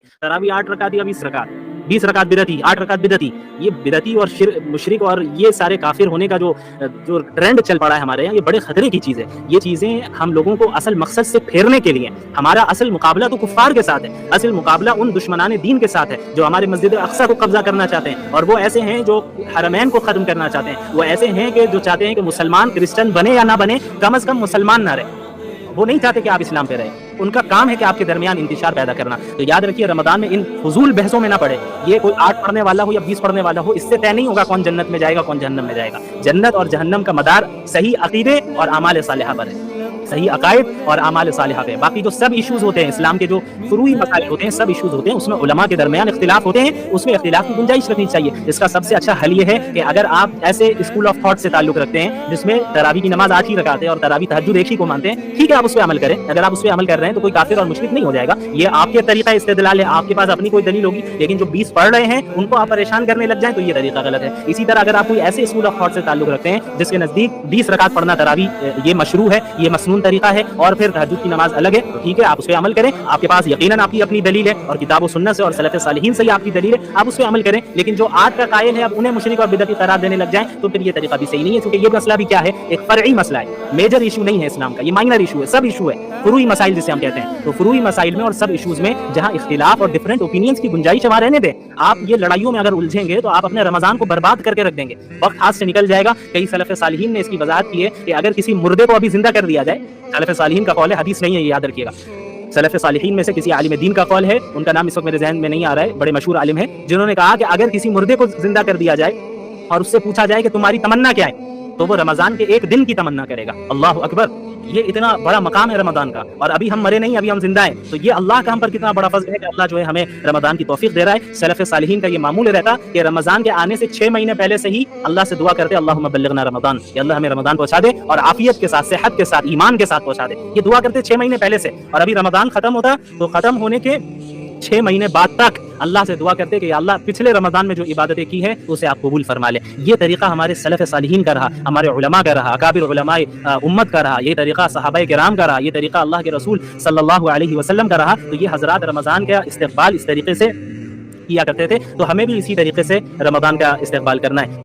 तरावी 8 रकात या 20 रकात, 20 रकात बिदअती, 8 रकात बिदअती। ये बिदअती और मुशरिक और ये सारे काफिर होने का जो ट्रेंड चल पड़ा है हमारे यहाँ, ये बड़े खतरे की चीज़ है। ये चीज़ें हम लोगों को असल मकसद से फेरने के लिए, हमारा असल मुकाबला तो कुफ्फार के साथ है, असल मुकाबला उन दुश्मनाने दीन के साथ है जो हमारे मस्जिद अक्सा को कब्जा करना चाहते हैं, और वो ऐसे हैं जो हरमैन को खत्म करना चाहते हैं, वो ऐसे हैं कि जो चाहते हैं कि मुसलमान क्रिश्चियन बने या ना बने, कम से कम मुसलमान ना रहे। वो नहीं चाहते कि आप इस्लाम पे रहे, उनका काम है कि आपके दरमियान इंतशार पैदा करना। तो याद रखिए, रमजान में इन फजूल बहसों में ना पड़े। ये कोई 8 पढ़ने वाला हो या 20 पढ़ने वाला हो, इससे तय नहीं होगा कौन जन्नत में जाएगा कौन जहन्नम में जाएगा। जन्नत और जहन्नम का मदार सही अकीदे और आमाल सालिहा पर है, सही अकायद और आमाल सालिहा पे। बाकी जो सब इशूज होते हैं इस्लाम के, जो फुरूई मसाइल होते हैं, सब इशूज होते हैं, उसमें उलमा के दरमियान इख्तिलाफ होते हैं, उसमें इख्तिलाफ की गुंजाइश रखनी चाहिए। इसका सबसे अच्छा हल ये है कि अगर आप ऐसे स्कूल ऑफ थॉट से ताल्लुक रखते हैं जिसमें तरावी की नमाज 8 ही रकात है और तरावी तहज्जुद एक ही को मानते हैं, ठीक है, आप उस पर अमल करें। अगर आप उस पर अमल कर रहे हैं तो कोई काफिर और मुशरिक नहीं हो जाएगा। ये आपके तरीका इस्तेदलाल है, आपके पास अपनी कोई दलील होगी, लेकिन जो 20 पढ़ रहे हैं उनको आप परेशान करने लग जाएं तो ये तरीका गलत है। इसी तरह अगर आप कोई ऐसे स्कूल ऑफ थॉट से ताल्लुक रखते हैं जिसके नजदीक 20 रकात पढ़ना तरावी ये मशरू है, ये मसनून तरीका है, और फिर तहज्जुद की नमाज अलग है, तो ठीक है, आप उस पर अमल करें। आपके पास यकीनन आपकी अपनी दलील है और किताब व सुन्नत से और सलफ़ सालिहीन से ही आपकी दलील है, आप उस पर अमल करें। लेकिन जो 8 का कायल है, अब उन्हें मुशरिक और बिदअती करार देने लग जाएं तो फिर ये तरीका भी सही नहीं है, क्योंकि ये मसला भी क्या है, एक फर्ई मसला है, मेजर इशू नहीं है इस्लाम का, ये माइनर इशू है, सब इशू है, फुरूई मसाइल जिसे हम कहते हैं। तो फुरूई मसाइल में और सब इशूज में जहां इख्तिलाफ और डिफरेंट ओपिनियंस की गुंजाइश वहां रहने दें। आप ये लड़ाइयों में अगर उलझेंगे तो आप अपने रमजान को बर्बाद करके रख देंगे, वक्त हाथ से निकल जाएगा। कई सलफ़ सालिहीन ने इसकी वजाहत की है कि अगर किसी मुर्दे को अभी जिंदा कर दिया जाए, सलफ़ सालिहीन का कौल है, हदीस नहीं है, ये याद रखिएगा। सलफ़ सालिहीन में से किसी आलिम दीन का कौल है, उनका नाम इस वक्त मेरे जहन में नहीं आ रहा है, बड़े मशहूर आलिम है, जिन्होंने कहा कि अगर किसी मुर्दे को जिंदा कर दिया जाए और उससे पूछा जाए कि तुम्हारी तमन्ना क्या है, तो वो रमजान के एक दिन की तमन्ना करेगा। अल्लाह अकबर, ये इतना बड़ा मकाम है रमजान का, और अभी हम मरे नहीं, अभी हम जिंदा हैं। तो ये अल्लाह का हम पर कितना बड़ा फज़ल है कि अल्लाह जो है हमें रमजान की तौफीक दे रहा है। सलफ़ सालिहीन का ये मामूल रहता कि रमजान के आने से 6 महीने पहले से ही अल्लाह से दुआ करते, अल्लाहुम्मा बल्लिगना रमजान, कि अल्लाह हमें रमजान पहुंचा दे और आफियत के साथ, सेहत के साथ, ईमान के साथ पहुंचा दे। ये दुआ करते 6 महीने पहले से, और अभी रमजान खत्म होता तो खत्म होने के 6 महीने बाद तक अल्लाह से दुआ करते कि अल्लाह पिछले रमजान में जो इबादतें की है उसे आप कबूल फरमा ले। ये तरीका हमारे सलफ़ सालिहीन का रहा, हमारे उलमा का रहा, अकाबिर उलमाए उम्मत का रहा, ये तरीका सहाबाए किराम का रहा, ये तरीका अल्लाह के रसूल सल्लल्लाहु अलैहि वसल्लम का रहा। तो ये हजरात रमजान का इस्तेक़बाल इस तरीके से किया करते थे, तो हमें भी इसी तरीके से रमजान का इस्तेक़बाल करना है।